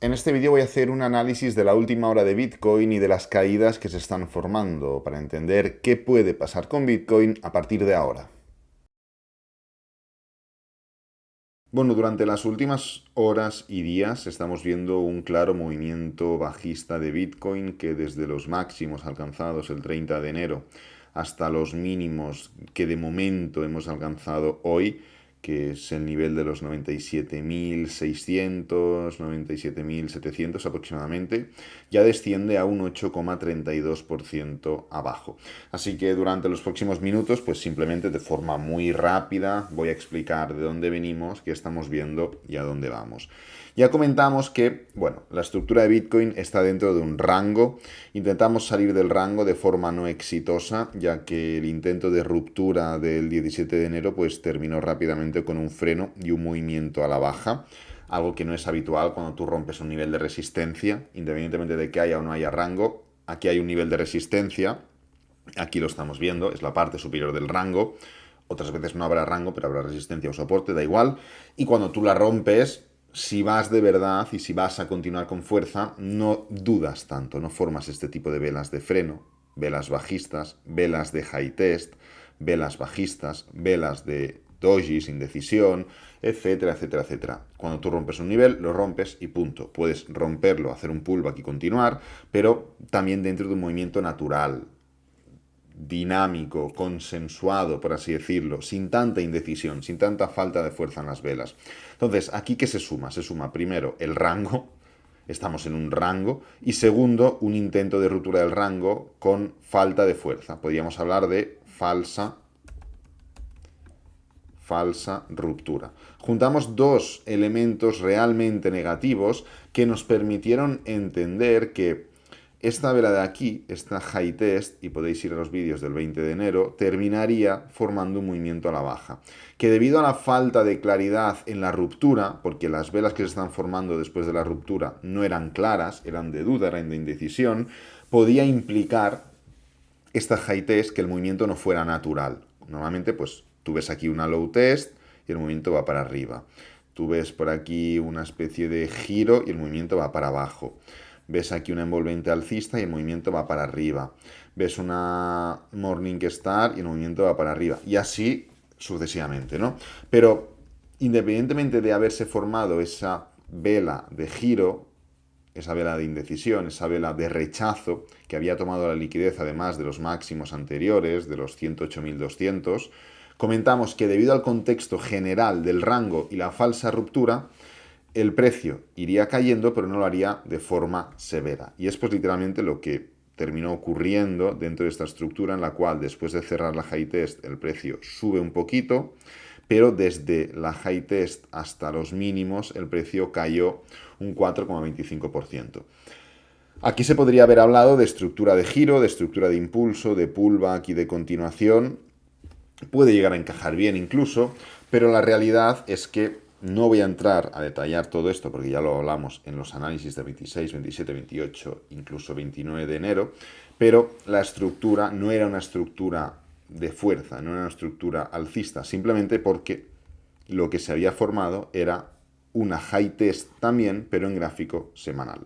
En este vídeo voy a hacer un análisis de la última hora de Bitcoin y de las caídas que se están formando para entender qué puede pasar con Bitcoin a partir de ahora. Bueno, durante las últimas horas y días estamos viendo un claro movimiento bajista de Bitcoin que desde los máximos alcanzados el 30 de enero hasta los mínimos que de momento hemos alcanzado hoy, que es el nivel de los 97.600, 97.700 aproximadamente, ya desciende a un 8,32% abajo. Así que durante los próximos minutos, pues simplemente de forma muy rápida voy a explicar de dónde venimos, qué estamos viendo y a dónde vamos. Ya comentamos que, bueno, la estructura de Bitcoin está dentro de un rango. Intentamos salir del rango de forma no exitosa, ya que el intento de ruptura del 17 de enero pues terminó rápidamente con un freno y un movimiento a la baja, algo que no es habitual cuando tú rompes un nivel de resistencia, independientemente de que haya o no haya rango. Aquí hay un nivel de resistencia, aquí lo estamos viendo, es la parte superior del rango. Otras veces no habrá rango, pero habrá resistencia o soporte, da igual. Y cuando tú la rompes, si vas de verdad y si vas a continuar con fuerza, no dudas tanto, no formas este tipo de velas de freno, velas bajistas, velas de high test, velas bajistas, velas de dojis, indecisión, etcétera, etcétera, etcétera. Cuando tú rompes un nivel, lo rompes y punto. Puedes romperlo, hacer un pullback y continuar, pero también dentro de un movimiento natural, dinámico, consensuado, por así decirlo, sin tanta indecisión, sin tanta falta de fuerza en las velas. Entonces, ¿aquí qué se suma? Se suma primero el rango, estamos en un rango, y segundo, un intento de ruptura del rango con falta de fuerza. Podríamos hablar de falsa ruptura. Juntamos dos elementos realmente negativos que nos permitieron entender que esta vela de aquí, esta high test, y podéis ir a los vídeos del 20 de enero, terminaría formando un movimiento a la baja. Que debido a la falta de claridad en la ruptura, porque las velas que se están formando después de la ruptura no eran claras, eran de duda, eran de indecisión, podía implicar esta high test que el movimiento no fuera natural. Normalmente, pues tú ves aquí una low test y el movimiento va para arriba. Tú ves por aquí una especie de giro y el movimiento va para abajo. Ves aquí una envolvente alcista y el movimiento va para arriba. Ves una Morning Star y el movimiento va para arriba. Y así sucesivamente, ¿no? Pero independientemente de haberse formado esa vela de giro, esa vela de indecisión, esa vela de rechazo que había tomado la liquidez además de los máximos anteriores, de los 108.200, comentamos que debido al contexto general del rango y la falsa ruptura, el precio iría cayendo, pero no lo haría de forma severa. Y es pues literalmente lo que terminó ocurriendo dentro de esta estructura en la cual después de cerrar la high test el precio sube un poquito, pero desde la high test hasta los mínimos el precio cayó un 4,25%. Aquí se podría haber hablado de estructura de giro, de estructura de impulso, de pullback y de continuación. Puede llegar a encajar bien incluso, pero la realidad es que no voy a entrar a detallar todo esto porque ya lo hablamos en los análisis de 26, 27, 28, incluso 29 de enero, pero la estructura no era una estructura de fuerza, no era una estructura alcista, simplemente porque lo que se había formado era una high test también, pero en gráfico semanal.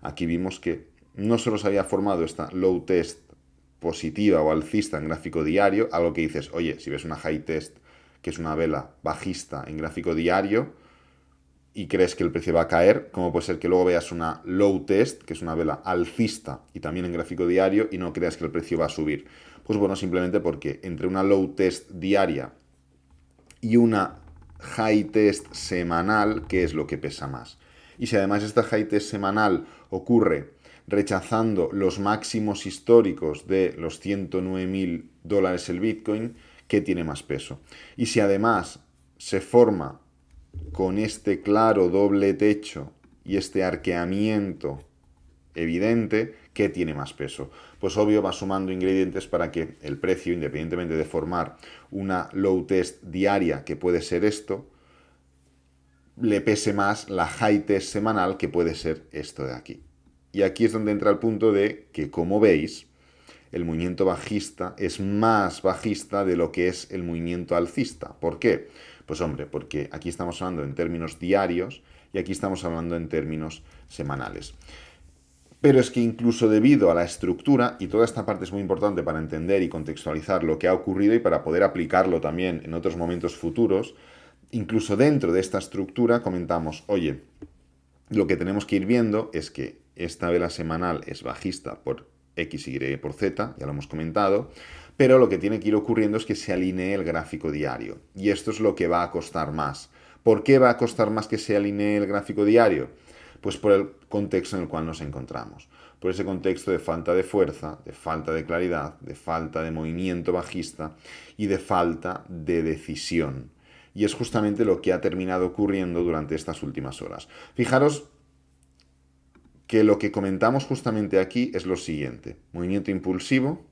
Aquí vimos que no solo se había formado esta low test positiva o alcista en gráfico diario, algo que dices, oye, si ves una high test que es una vela bajista en gráfico diario y crees que el precio va a caer, como puede ser que luego veas una low test, que es una vela alcista y también en gráfico diario y no creas que el precio va a subir. Pues bueno, simplemente porque entre una low test diaria y una high test semanal, ¿qué es lo que pesa más? Y si además esta high test semanal ocurre rechazando los máximos históricos de los $109.000 el Bitcoin, ¿qué tiene más peso? Y si además se forma con este claro doble techo y este arqueamiento evidente, ¿qué tiene más peso? Pues obvio va sumando ingredientes para que el precio, independientemente de formar una low test diaria, que puede ser esto, le pese más la high test semanal, que puede ser esto de aquí. Y aquí es donde entra el punto de que, como veis, el movimiento bajista es más bajista de lo que es el movimiento alcista. ¿Por qué? Pues hombre, porque aquí estamos hablando en términos diarios y aquí estamos hablando en términos semanales. Pero es que incluso debido a la estructura, y toda esta parte es muy importante para entender y contextualizar lo que ha ocurrido y para poder aplicarlo también en otros momentos futuros, incluso dentro de esta estructura comentamos, oye, lo que tenemos que ir viendo es que esta vela semanal es bajista por X, Y, por Z, ya lo hemos comentado, pero lo que tiene que ir ocurriendo es que se alinee el gráfico diario. Y esto es lo que va a costar más. ¿Por qué va a costar más que se alinee el gráfico diario? Pues por el contexto en el cual nos encontramos. Por ese contexto de falta de fuerza, de falta de claridad, de falta de movimiento bajista y de falta de decisión. Y es justamente lo que ha terminado ocurriendo durante estas últimas horas. Fijaros que lo que comentamos justamente aquí es lo siguiente. Movimiento impulsivo,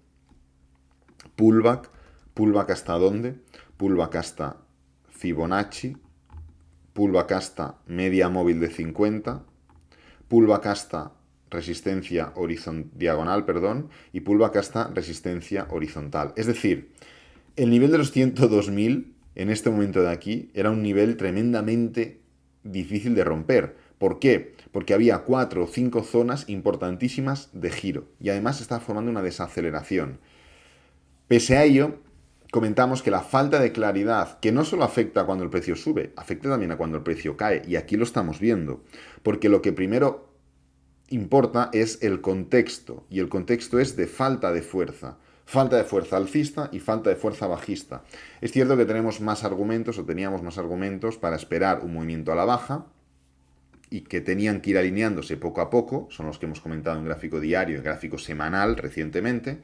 pullback, pullback hasta dónde, pullback hasta Fibonacci, pullback hasta media móvil de 50, pullback hasta resistencia diagonal, y pullback hasta resistencia horizontal. Es decir, el nivel de los 102.000 en este momento de aquí era un nivel tremendamente difícil de romper. ¿Por qué? Porque había 4 o 5 zonas importantísimas de giro y además estaba formando una desaceleración. Pese a ello, comentamos que la falta de claridad, que no solo afecta cuando el precio sube, afecta también a cuando el precio cae, y aquí lo estamos viendo, porque lo que primero importa es el contexto, y el contexto es de falta de fuerza alcista y falta de fuerza bajista. Es cierto que tenemos más argumentos, o teníamos más argumentos para esperar un movimiento a la baja, y que tenían que ir alineándose poco a poco, son los que hemos comentado en gráfico diario y gráfico semanal recientemente,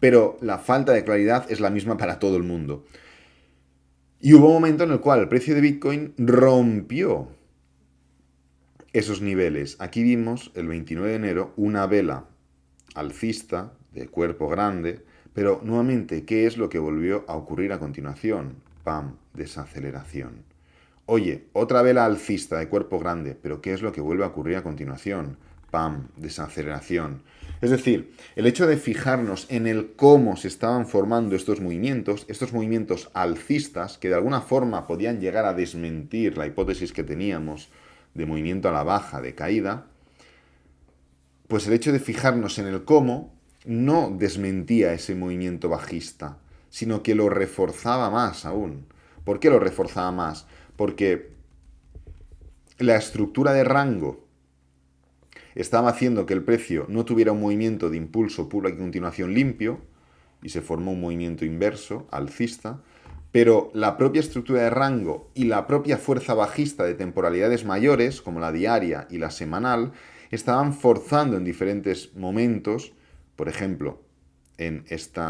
pero la falta de claridad es la misma para todo el mundo. Y hubo un momento en el cual el precio de Bitcoin rompió esos niveles. Aquí vimos el 29 de enero una vela alcista de cuerpo grande, pero nuevamente, ¿qué es lo que volvió a ocurrir a continuación? ¡Pam! Desaceleración. Oye, otra vela alcista de cuerpo grande, pero ¿qué es lo que vuelve a ocurrir a continuación? ¡Pam! Desaceleración. Es decir, el hecho de fijarnos en el cómo se estaban formando estos movimientos alcistas, que de alguna forma podían llegar a desmentir la hipótesis que teníamos de movimiento a la baja, de caída, pues el hecho de fijarnos en el cómo no desmentía ese movimiento bajista, sino que lo reforzaba más aún. ¿Por qué lo reforzaba más? Porque la estructura de rango estaba haciendo que el precio no tuviera un movimiento de impulso puro y continuación limpio, y se formó un movimiento inverso, alcista, pero la propia estructura de rango y la propia fuerza bajista de temporalidades mayores, como la diaria y la semanal, estaban forzando en diferentes momentos, por ejemplo, en este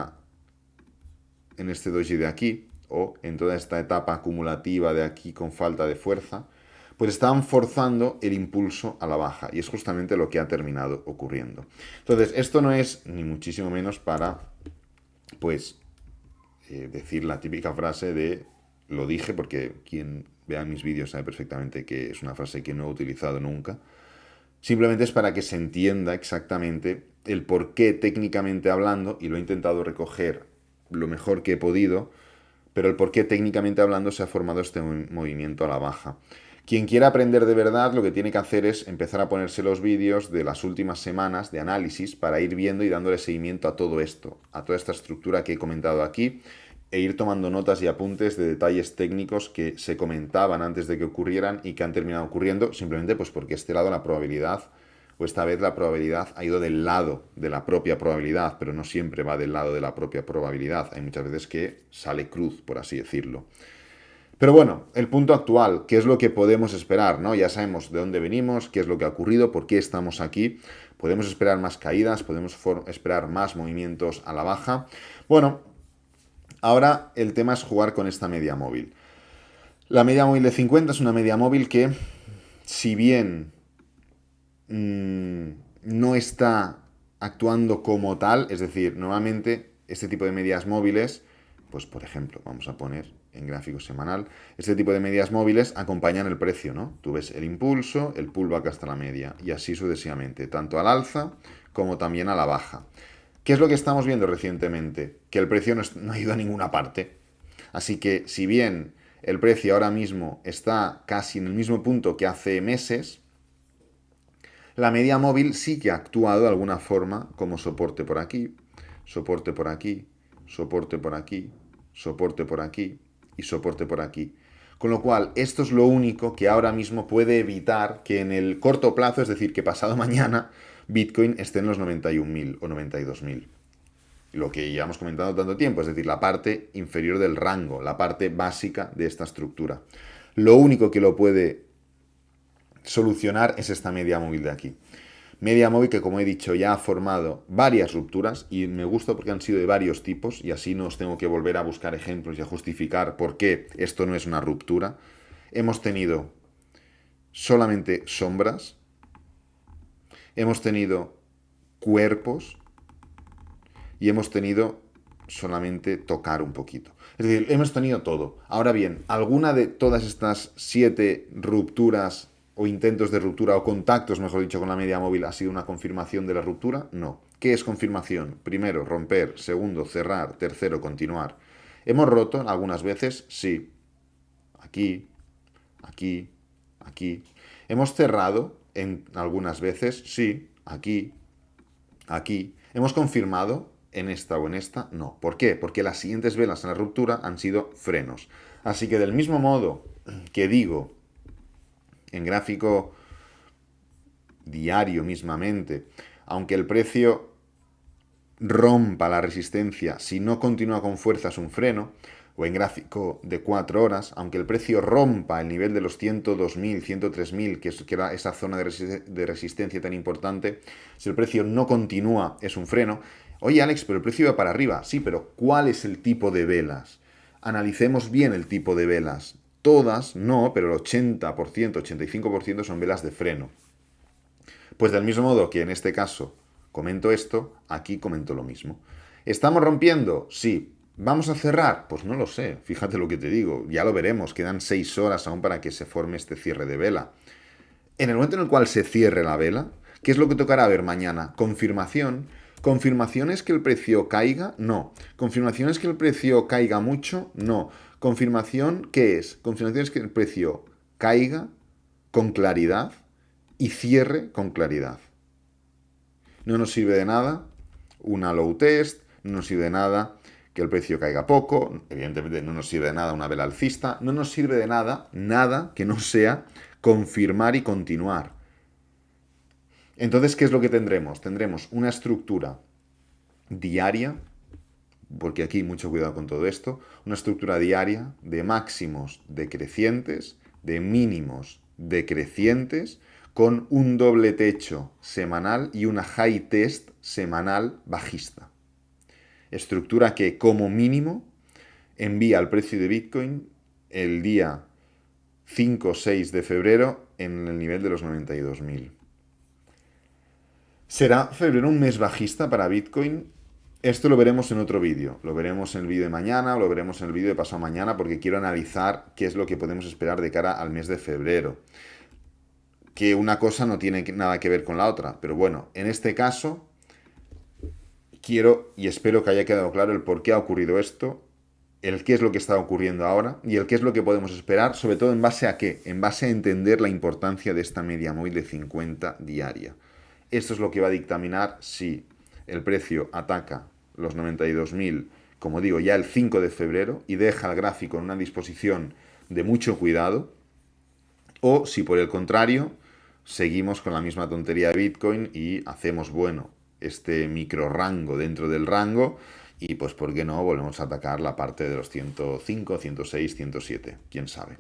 doji de aquí, o en toda esta etapa acumulativa de aquí con falta de fuerza, pues estaban forzando el impulso a la baja, y es justamente lo que ha terminado ocurriendo. Entonces, esto no es ni muchísimo menos para, pues, decir la típica frase de lo dije, porque quien vea mis vídeos sabe perfectamente que es una frase que no he utilizado nunca. Simplemente es para que se entienda exactamente el por qué técnicamente hablando, y lo he intentado recoger lo mejor que he podido, pero el por qué técnicamente hablando se ha formado este movimiento a la baja. Quien quiera aprender de verdad, lo que tiene que hacer es empezar a ponerse los vídeos de las últimas semanas de análisis para ir viendo y dándole seguimiento a todo esto, a toda esta estructura que he comentado aquí, e ir tomando notas y apuntes de detalles técnicos que se comentaban antes de que ocurrieran y que han terminado ocurriendo, simplemente pues porque este lado la probabilidad, o esta vez la probabilidad ha ido del lado de la propia probabilidad, pero no siempre va del lado de la propia probabilidad. Hay muchas veces que sale cruz, por así decirlo. Pero bueno, el punto actual, ¿qué es lo que podemos esperar? ¿No? Ya sabemos de dónde venimos, qué es lo que ha ocurrido, por qué estamos aquí. Podemos esperar más caídas, podemos esperar más movimientos a la baja. Bueno, ahora el tema es jugar con esta media móvil. La media móvil de 50 es una media móvil que, si bien no está actuando como tal, es decir, normalmente este tipo de medias móviles, pues por ejemplo, vamos a poner en gráfico semanal, este tipo de medias móviles acompañan el precio, ¿no? Tú ves el impulso, el pullback hasta la media, y así sucesivamente, tanto al alza como también a la baja. ¿Qué es lo que estamos viendo recientemente? Que el precio no ha ido a ninguna parte. Así que, si bien el precio ahora mismo está casi en el mismo punto que hace meses, la media móvil sí que ha actuado de alguna forma como soporte por aquí, soporte por aquí, soporte por aquí, soporte por aquí y soporte por aquí. Con lo cual, esto es lo único que ahora mismo puede evitar que en el corto plazo, es decir, que pasado mañana, Bitcoin esté en los 91.000 o 92.000. Lo que llevamos comentando tanto tiempo, es decir, la parte inferior del rango, la parte básica de esta estructura. Lo único que lo puede solucionar es esta media móvil de aquí. Media móvil que, como he dicho, ya ha formado varias rupturas y me gusta porque han sido de varios tipos y así no os tengo que volver a buscar ejemplos y a justificar por qué esto no es una ruptura. Hemos tenido solamente sombras, hemos tenido cuerpos y hemos tenido solamente tocar un poquito. Es decir, hemos tenido todo. Ahora bien, ¿alguna de todas estas 7 rupturas o intentos de ruptura o contactos, mejor dicho, con la media móvil ha sido una confirmación de la ruptura? No. ¿Qué es confirmación? Primero, romper. Segundo, cerrar. Tercero, continuar. ¿Hemos roto algunas veces? Sí. Aquí, aquí, aquí. ¿Hemos cerrado en algunas veces? Sí. Aquí, aquí. ¿Hemos confirmado en esta o en esta? No. ¿Por qué? Porque las siguientes velas en la ruptura han sido frenos. Así que del mismo modo que digo en gráfico diario mismamente, aunque el precio rompa la resistencia, si no continúa con fuerza es un freno, o en gráfico de 4 horas, aunque el precio rompa el nivel de los 102.000, 103.000, que era esa zona de resistencia tan importante, si el precio no continúa es un freno. Oye Alex, pero el precio va para arriba. Sí, pero ¿cuál es el tipo de velas? Analicemos bien el tipo de velas. Todas no, pero el 80%, 85% son velas de freno. Pues del mismo modo que en este caso comento esto, aquí comento lo mismo. ¿Estamos rompiendo? Sí. ¿Vamos a cerrar? Pues no lo sé, fíjate lo que te digo, ya lo veremos, quedan 6 horas aún para que se forme este cierre de vela. En el momento en el cual se cierre la vela, ¿qué es lo que tocará ver mañana? Confirmación. ¿Confirmación es que el precio caiga? No. ¿Confirmación es que el precio caiga mucho? No. ¿Confirmación qué es? Confirmación es que el precio caiga con claridad y cierre con claridad. No nos sirve de nada una low test, no nos sirve de nada que el precio caiga poco, evidentemente no nos sirve de nada una vela alcista, no nos sirve de nada, nada que no sea confirmar y continuar. Entonces, ¿qué es lo que tendremos? Tendremos una estructura diaria, porque aquí mucho cuidado con todo esto, una estructura diaria de máximos decrecientes, de mínimos decrecientes, con un doble techo semanal y una high test semanal bajista. Estructura que como mínimo envía el precio de Bitcoin el día 5 o 6 de febrero en el nivel de los 92.000. ¿Será febrero un mes bajista para Bitcoin? Esto lo veremos en otro vídeo. Lo veremos en el vídeo de mañana, lo veremos en el vídeo de pasado mañana, porque quiero analizar qué es lo que podemos esperar de cara al mes de febrero. Que una cosa no tiene nada que ver con la otra. Pero bueno, en este caso, quiero y espero que haya quedado claro el por qué ha ocurrido esto, el qué es lo que está ocurriendo ahora y el qué es lo que podemos esperar, sobre todo en base a qué, en base a entender la importancia de esta media móvil de 50 diaria. Esto es lo que va a dictaminar si el precio ataca los 92.000, como digo, ya el 5 de febrero y deja el gráfico en una disposición de mucho cuidado, o si por el contrario seguimos con la misma tontería de Bitcoin y hacemos, bueno, este micro rango dentro del rango y pues, ¿por qué no? Volvemos a atacar la parte de los 105, 106, 107, quién sabe.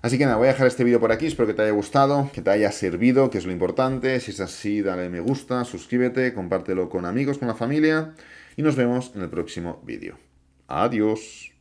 Así que nada, voy a dejar este vídeo por aquí, espero que te haya gustado, que te haya servido, que es lo importante. Si es así, dale me gusta, suscríbete, compártelo con amigos, con la familia y nos vemos en el próximo vídeo. Adiós.